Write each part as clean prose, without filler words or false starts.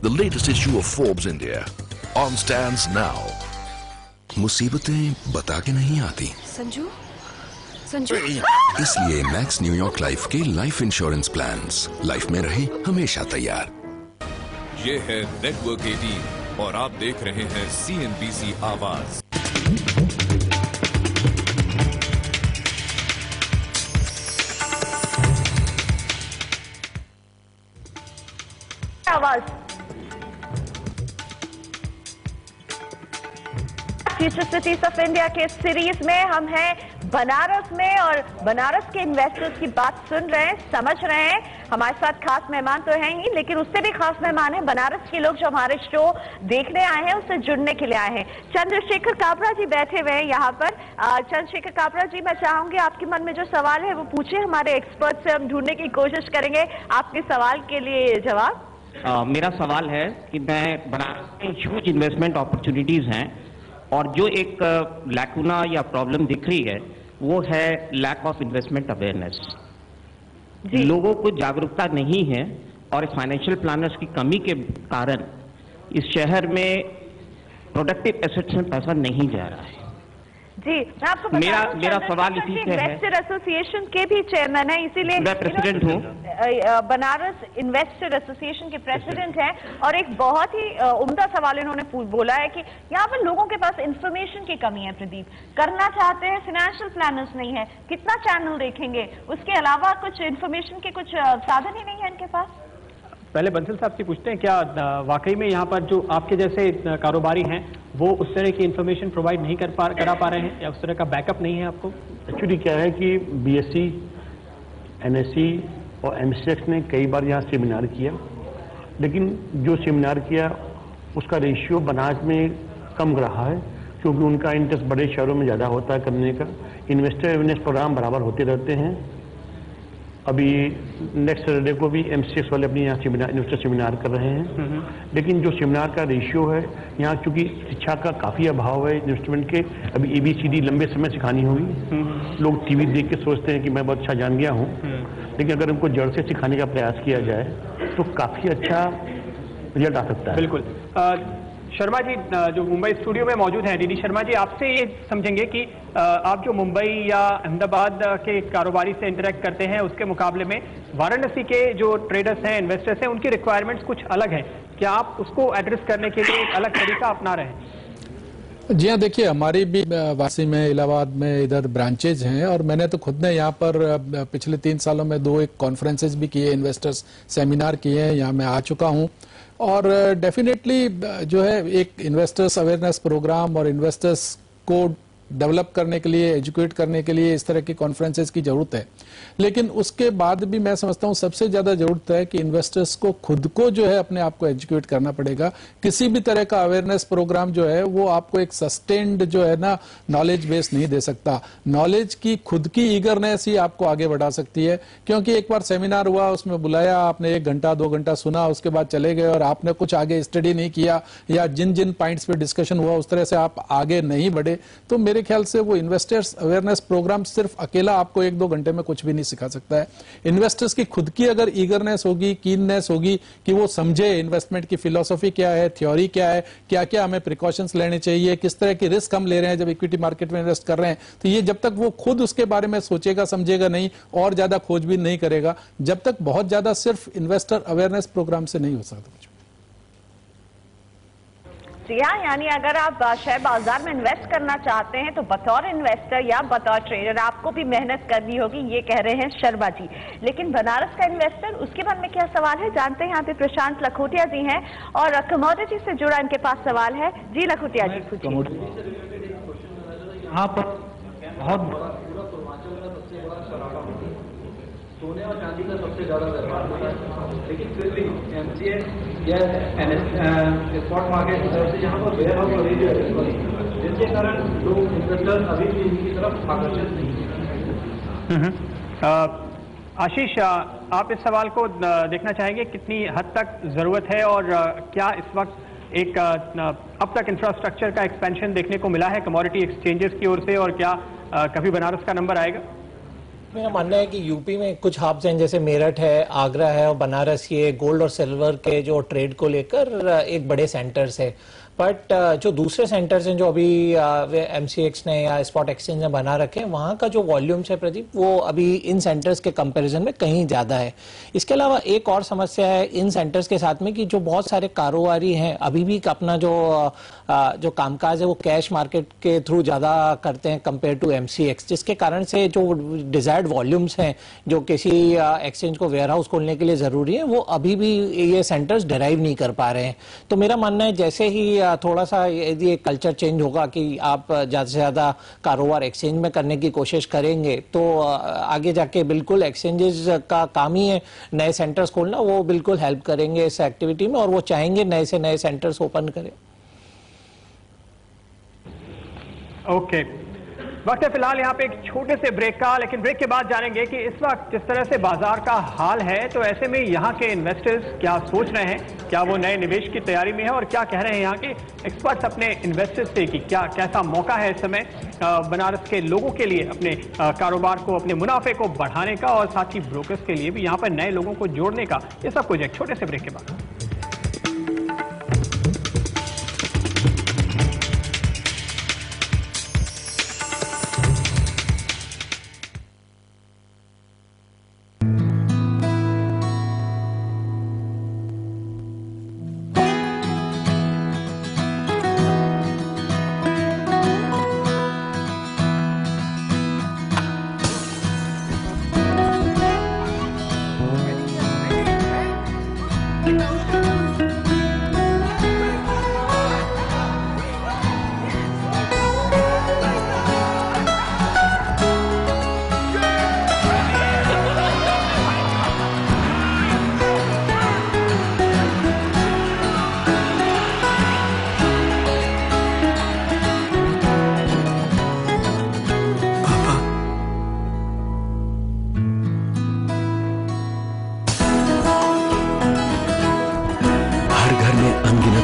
the latest issue of Forbes India, on stands now. मुसीबतें बता के नहीं आती संजू, संजू। इसलिए मैक्स न्यूयॉर्क लाइफ के लाइफ इंश्योरेंस प्लान्स लाइफ में रहे हमेशा तैयार। ये है नेटवर्क 18 और आप देख रहे हैं CNBC आवाज। आवाज फ्यूचर सिटीज ऑफ इंडिया के सीरीज में हम हैं बनारस में और बनारस के इन्वेस्टर्स की बात सुन रहे हैं, समझ रहे हैं। हमारे साथ खास मेहमान तो हैं ही, लेकिन उससे भी खास मेहमान हैं बनारस के लोग जो हमारे शो देखने आए हैं, उससे जुड़ने के लिए आए हैं। चंद्रशेखर काबरा जी बैठे हुए हैं यहाँ पर। चंद्रशेखर काबरा जी, मैं चाहूंगी आपके मन में जो सवाल है वो पूछे, हमारे एक्सपर्ट से हम ढूंढने की कोशिश करेंगे आपके सवाल के लिए जवाब। मेरा सवाल है कि मैं बनारस में ह्यूज इन्वेस्टमेंट अपॉर्चुनिटीज हैं और जो एक लैकुना या प्रॉब्लम दिख रही है वो है लैक ऑफ इन्वेस्टमेंट अवेयरनेस। लोगों को जागरूकता नहीं है और फाइनेंशियल प्लानर्स की कमी के कारण इस शहर में प्रोडक्टिव एसेट्स में पैसा नहीं जा रहा है। जी, मैं आपको मेरा सवाल इसी से है। इन्वेस्टर एसोसिएशन के भी चेयरमैन है, इसीलिए मैं प्रेसिडेंट हूँ। बनारस इन्वेस्टर एसोसिएशन के प्रेसिडेंट हैं और एक बहुत ही उम्दा सवाल इन्होंने बोला है कि यहाँ पर लोगों के पास इंफॉर्मेशन की कमी है। प्रदीप, करना चाहते हैं, फाइनेंशियल प्लानर्स नहीं है, कितना चैनल देखेंगे, उसके अलावा कुछ इंफॉर्मेशन के कुछ साधन ही नहीं है इनके पास। पहले बंसल साहब से पूछते हैं, क्या वाकई में यहाँ पर जो आपके जैसे कारोबारी हैं वो उस तरह की इंफॉर्मेशन प्रोवाइड नहीं करा पा रहे हैं या उस तरह का बैकअप नहीं है आपको? एक्चुअली क्या है कि BSc, NSc और MCX ने कई बार यहाँ सेमिनार किया, लेकिन जो सेमिनार किया उसका रेशियो बनारस में कम रहा है क्योंकि उनका इंटरेस्ट बड़े शहरों में ज़्यादा होता है करने का। इन्वेस्टर अवेयरनेस प्रोग्राम बराबर होते रहते हैं। अभी नेक्स्ट सैटरडे को भी MCX वाले अपनी यहाँ इन्वेस्टर सेमिनार कर रहे हैं, लेकिन जो सेमिनार का रेशियो है यहाँ, चूंकि शिक्षा का काफ़ी अभाव है इन्वेस्टमेंट के, अभी ABCD लंबे समय सिखानी होगी। लोग TV देख के सोचते हैं कि मैं बहुत अच्छा जान गया हूँ, लेकिन अगर उनको जड़ से सिखाने का प्रयास किया जाए तो काफ़ी अच्छा रिजल्ट आ सकता है। बिल्कुल। शर्मा जी जो मुंबई स्टूडियो में मौजूद हैं, DD शर्मा जी, आपसे ये समझेंगे कि आप जो मुंबई या अहमदाबाद के कारोबारी से इंटरेक्ट करते हैं उसके मुकाबले में वाराणसी के जो ट्रेडर्स हैं, इन्वेस्टर्स हैं, उनकी रिक्वायरमेंट्स कुछ अलग हैं। क्या आप उसको एड्रेस करने के लिए एक अलग तरीका अपना रहे हैं? जी हाँ, देखिए हमारी भी वासी में, इलाहाबाद में इधर ब्रांचेज हैं और मैंने तो खुद ने यहाँ पर पिछले 3 सालों में 2 कॉन्फ्रेंसेज भी किए, इन्वेस्टर्स सेमिनार किए हैं, यहाँ मैं आ चुका हूँ। और डेफिनेटली जो है एक इन्वेस्टर्स अवेयरनेस प्रोग्राम और इन्वेस्टर्स को डेवलप करने के लिए, एजुकेट करने के लिए इस तरह की कॉन्फ्रेंसेस की जरूरत है। लेकिन उसके बाद भी मैं समझता हूं सबसे ज्यादा जरूरत है कि इन्वेस्टर्स को खुद को जो है अपने आप को एजुकेट करना पड़ेगा। किसी भी तरह का अवेयरनेस प्रोग्राम जो है वो आपको एक सस्टेन्ड जो है ना नॉलेज बेस नहीं दे सकता। नॉलेज की खुद की ईगरनेस ही आपको आगे बढ़ा सकती है, क्योंकि एक बार सेमिनार हुआ, उसमें बुलाया, आपने 1 घंटा 2 घंटा सुना, उसके बाद चले गए और आपने कुछ आगे स्टडी नहीं किया या जिन जिन पॉइंट्स पे डिस्कशन हुआ उस तरह से आप आगे नहीं बढ़े, तो मेरे ख्याल से वो इन्वेस्टर्स अवेयरनेस प्रोग्राम सिर्फ अकेला आपको 1-2 घंटे में कुछ भी नहीं सिखा सकता है। इन्वेस्टर्स की खुद की अगर ईगरनेस होगी, कीननेस होगी कि वो समझे इन्वेस्टमेंट की फिलॉसफी क्या है, थ्योरी क्या है, क्या क्या हमें प्रिकॉशंस लेने चाहिए, किस तरह की रिस्क हम ले रहे हैं जब इक्विटी मार्केट में इन्वेस्ट कर रहे हैं, तो ये जब तक वो खुद उसके बारे में सोचेगा, समझेगा नहीं और ज्यादा खोजबीन नहीं करेगा, जब तक बहुत ज्यादा सिर्फ इन्वेस्टर अवेयरनेस प्रोग्राम से नहीं हो सकता कुछ। जी हाँ, यानी अगर आप शेयर बाजार में इन्वेस्ट करना चाहते हैं तो बतौर इन्वेस्टर या बतौर ट्रेडर आपको भी मेहनत करनी होगी, ये कह रहे हैं शर्मा जी। लेकिन बनारस का इन्वेस्टर, उसके मन में क्या सवाल है जानते हैं। यहाँ पे प्रशांत लखोटिया जी हैं और कमोडिटी से जुड़ा इनके पास सवाल है। जी लखोटिया जी, पूछिए। यहाँ पर बहुत सोने और चांदी का सबसे ज्यादा व्यापार होता है, लेकिन फिर भी MCX या स्पॉट मार्केट की तरफ से यहाँ पर वेयर हाउस खरीदी है, जिसके कारण लोग इन्वेस्टर अभी भी इनकी तरफ आकर्षित नहीं है। आशीष, आप इस सवाल को देखना चाहेंगे, कितनी हद तक जरूरत है और क्या इस वक्त एक अब तक इंफ्रास्ट्रक्चर का एक्सपेंशन देखने को मिला है कमोडिटी एक्सचेंजेस की ओर से, और क्या कभी बनारस का नंबर आएगा? मेरा मानना है कि यूपी में कुछ हब्स हैं, जैसे मेरठ है, आगरा है और बनारस, ये गोल्ड और सिल्वर के जो ट्रेड को लेकर एक बड़े सेंटर्स है। बट जो दूसरे सेंटर्स हैं जो अभी MCX ने या स्पॉट एक्सचेंज ने बना रखे हैं, वहाँ का जो वॉल्यूम्स है प्रदीप, वो अभी इन सेंटर्स के कंपैरिजन में कहीं ज़्यादा है। इसके अलावा एक और समस्या है इन सेंटर्स के साथ में कि जो बहुत सारे कारोबारी हैं अभी भी अपना जो कामकाज है वो कैश मार्केट के थ्रू ज़्यादा करते हैं कंपेयर टू MCX, जिसके कारण से जो डिजायर्ड वॉल्यूम्स हैं जो किसी एक्सचेंज को वेयर हाउस खोलने के लिए ज़रूरी है, वो अभी भी ये सेंटर्स डिराइव नहीं कर पा रहे हैं। तो मेरा मानना है जैसे ही थोड़ा सा यदि कल्चर चेंज होगा कि आप ज़्यादा से ज़्यादा कारोबार एक्सचेंज में करने की कोशिश करेंगे, तो आगे जाके बिल्कुल एक्सचेंजेस का काम ही है नए सेंटर्स खोलना, वो बिल्कुल हेल्प करेंगे इस एक्टिविटी में और वो चाहेंगे नए से नए सेंटर्स ओपन करें। ओके, वक्त है फिलहाल यहाँ पे एक छोटे से ब्रेक का, लेकिन ब्रेक के बाद जानेंगे कि इस वक्त जिस तरह से बाजार का हाल है तो ऐसे में यहाँ के इन्वेस्टर्स क्या सोच रहे हैं, क्या वो नए निवेश की तैयारी में है और क्या कह रहे हैं यहाँ के एक्सपर्ट्स अपने इन्वेस्टर्स से कि क्या कैसा मौका है इस समय बनारस के लोगों के लिए अपने कारोबार को, अपने मुनाफे को बढ़ाने का और साथ ही ब्रोकर्स के लिए भी यहाँ पर नए लोगों को जोड़ने का। ये सब कुछ एक छोटे से ब्रेक के बाद।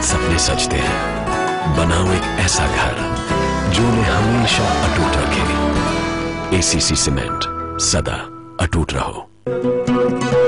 सपने सजते हैं। बनाओ एक ऐसा घर जो उन्हें हमेशा अटूट रखे। ACC सीमेंट, सदा अटूट रहो।